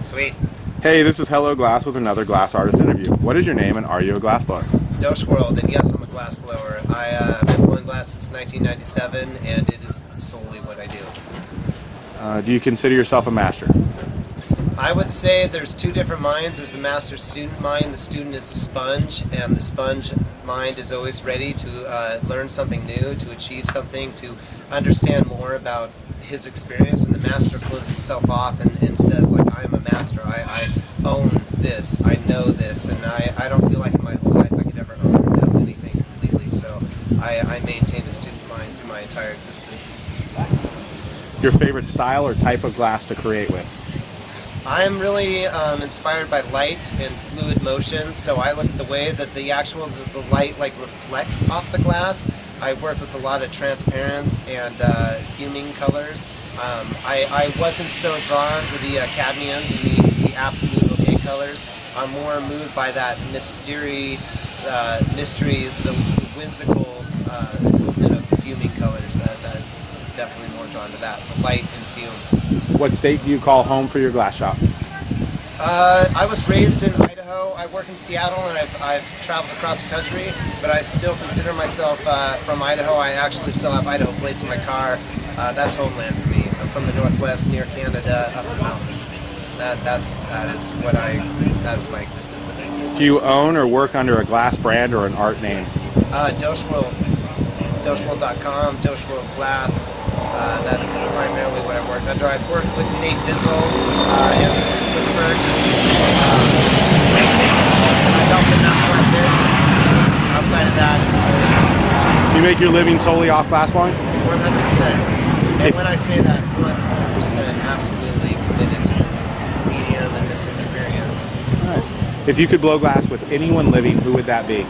Sweet. Hey, this is Hello Glass with another glass artist interview. What is your name and are you a glass blower? Doshworld, and yes, I'm a glass blower. I've been blowing glass since 1997, and it is solely what I do. Do you consider yourself a master? I would say there's two different minds. There's a master-student mind. The student is a sponge, and the sponge mind is always ready to learn something new, to achieve something, to understand more about his experience. And the master closes himself off and says, like, I am a master. I own this. I know this. And I don't feel like in my whole life I could ever own or know anything completely. So I maintain a student mind through my entire existence. Your favorite style or type of glass to create with? I'm really inspired by light and fluid motion, so I look at the way that the light like reflects off the glass. I work with a lot of transparents and fuming colors. I wasn't so drawn to the cadmiums and the absolute opaque colors. I'm more moved by that mystery, the whimsical movement of fuming colors. I'm definitely more drawn to that. So light and fume. What state do you call home for your glass shop? I was raised in Idaho. I work in Seattle, and I've traveled across the country, but I still consider myself from Idaho. I actually still have Idaho plates in my car. That's homeland for me. I'm from the Northwest, near Canada, up in the mountains. That is my existence. Do you own or work under a glass brand or an art name? Doshworld. Doshworld.com, Doshworld Glass. That's primarily what I work under. I've worked with Nate Dizzle and Swissberg. I helped him out quite a bit. Outside of that, it's solely You make your living solely off glass blowing? 100%. And when I say that, 100% absolutely committed to this medium and this experience. Nice. If you could blow glass with anyone living, who would that be?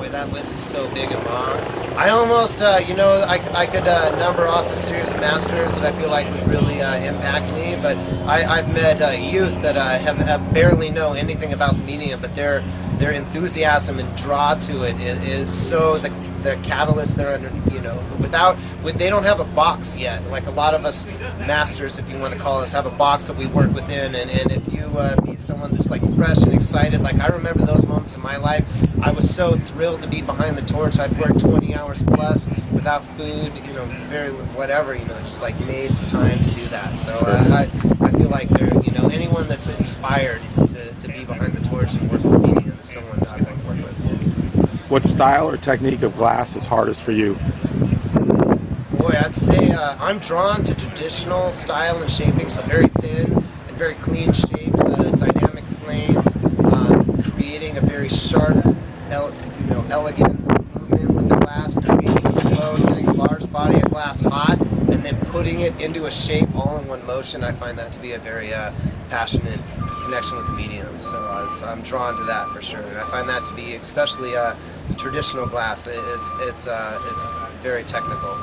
That list is so big and long. I almost, I could number off a series of masters that I feel like would really impact me, but I've met youth that have barely know anything about the medium, but their enthusiasm and draw to it is so the catalyst they're under, they don't have a box yet. Like a lot of us masters, if you want to call us, have a box that we work within, and if you meet someone that's like fresh and excited, like I remember those moments in my life, I was so thrilled to be behind the torch. I'd work 20 hours plus without food, very whatever, just like made time to do that. So I feel like there, anyone that's inspired to be behind the torch and work with the medium is someone I want to work with. What style or technique of glass is hardest for you? Boy, I'd say I'm drawn to traditional style and shaping, so very thin and very clean shapes, dynamic flames, creating a very sharp, elegant movement with the glass, creating a flow, getting a large body of glass hot, and then putting it into a shape all in one motion. I find that to be a very passionate connection with the medium, so I'm drawn to that for sure. And I find that to be, especially traditional glass, it's very technical.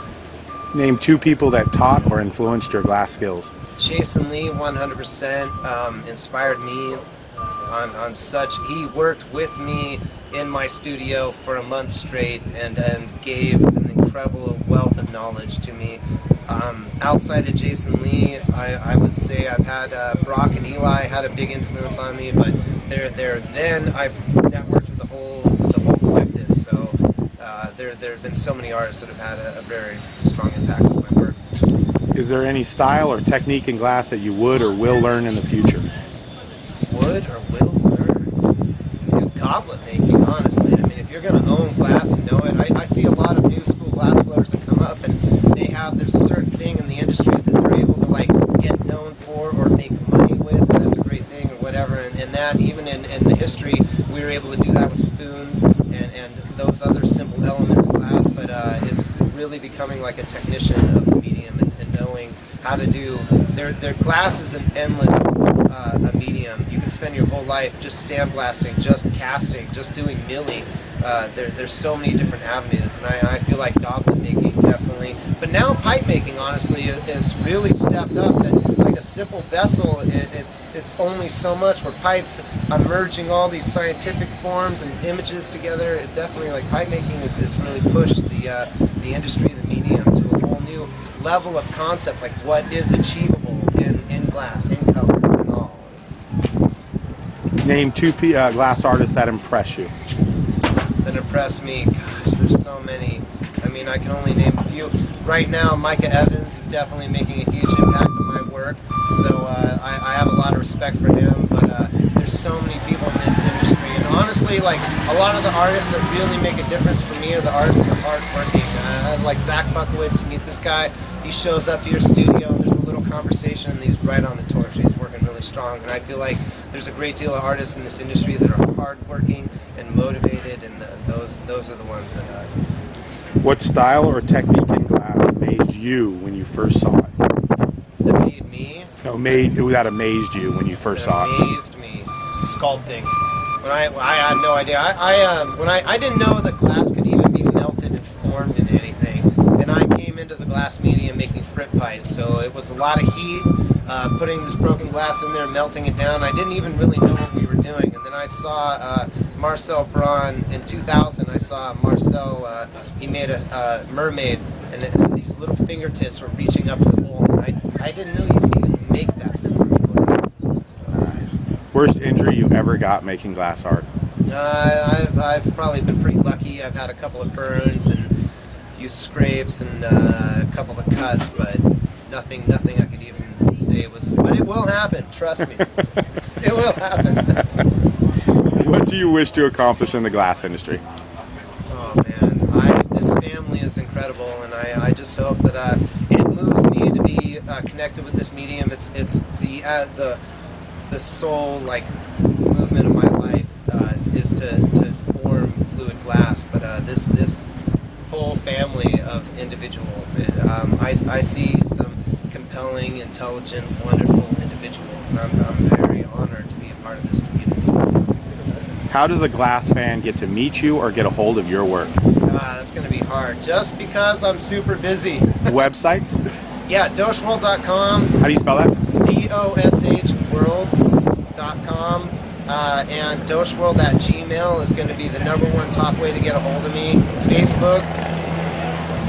Name two people that taught or influenced your glass skills. Jason Lee, 100%, inspired me on such. He worked with me in my studio for a month straight and gave an incredible wealth of knowledge to me. Outside of Jason Lee, I would say I've had Brock and Eli had a big influence on me, but then I've networked with the whole collective. So there have been so many artists that have had a very strong impact on my work. Is there any style or technique in glass that you would or will learn in the future? Would or will learn? Goblet making, honestly. I mean, if you're going to own glass and know it, I see a lot of new school glass blowers that come up, and there's a certain thing in the industry that they're able to like get known for or make money with, and that's a great thing or whatever, and that even in the history we were able to do that with spoons and those other simple elements of glass, but it's really becoming like a technician of the medium and knowing how to do their glass is an endless a medium. You can spend your whole life just sandblasting, just casting, just doing milling. There's so many different avenues, and I feel like goblet making definitely, but now pipe making honestly is really stepped up. That like a simple vessel, it's only so much. Where pipes are merging all these scientific forms and images together. It definitely, like, pipe making is really pushed the industry, the medium, to a whole new level of concept, like what is achievable in Name two glass artists that impress you. That impress me. Gosh, there's so many. I mean, I can only name a few. Right now, Micah Evans is definitely making a huge impact on my work, so I have a lot of respect for him, but there's so many people in this industry, and honestly, like, a lot of the artists that really make a difference for me are the artists that are hard-working. Like Zach Buckowitz, you meet this guy, he shows up to your studio, and there's a little conversation, and he's right on the torch, he's working really strong, and I feel like there's a great deal of artists in this industry that are hard-working and motivated, and those are the ones that... What style or technique in glass amazed you when you first saw it? That made me? No, that amazed you when you first saw it. Amazed me. Sculpting. When I had no idea. I didn't know that glass could even be melted and formed into anything. And I came into the glass medium making frit pipes, so it was a lot of heat, putting this broken glass in there, melting it down. I didn't even really know what we were doing. And then I saw Marcel Braun in 2000. I saw Marcel, he made a mermaid, and these little fingertips were reaching up to the bowl. And I didn't know you could even make that from glass. So. Nice. Worst injury you ever got making glass art? I've probably been pretty lucky. I've had a couple of burns and a few scrapes and a couple of cuts, but nothing I could even say was. But it will happen. Trust me, it will happen. What do you wish to accomplish in the glass industry? Oh man, this family is incredible, and I just hope that it moves me to be connected with this medium. It's the sole like movement of my life is to form fluid glass, but this whole family of individuals, I see some compelling, intelligent, wonderful individuals, and I'm very honored to be a part of this community. How does a glass fan get to meet you or get a hold of your work? That's going to be hard, just because I'm super busy. Websites? Yeah, Doshworld.com. How do you spell that? DOSHworld.com. And Doshworld@gmail is going to be the #1 top way to get a hold of me. Facebook.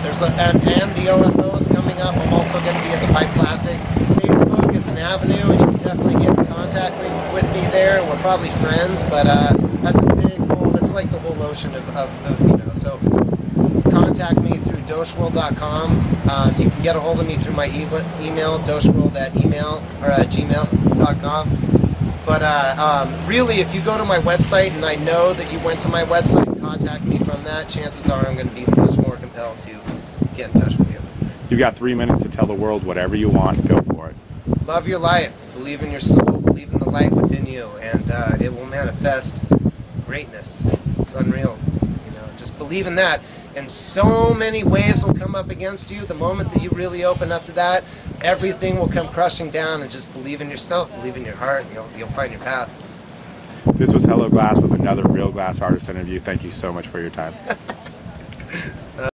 And the OFO is coming up. I'm also going to be at the Pipe Classic. Facebook is an avenue, and you can definitely get in contact with me there. And we're probably friends, but that's a big hole. That's like the whole ocean of so contact me through Doshworld.com. You can get a hold of me through my email, Doshworld@gmail.com. But really, if you go to my website and I know that you went to my website and contact me from that, chances are I'm going to be much more compelled to get in touch with you. You've got 3 minutes to tell the world whatever you want. Go for it. Love your life. Believe in your soul. Believe in the light within you, and it will manifest greatness. It's unreal. Just believe in that. And so many waves will come up against you. The moment that you really open up to that, everything will come crushing down, and just believe in yourself, believe in your heart, and you'll find your path. This was Hello Glass with another Real Glass Artist interview. Thank you so much for your time.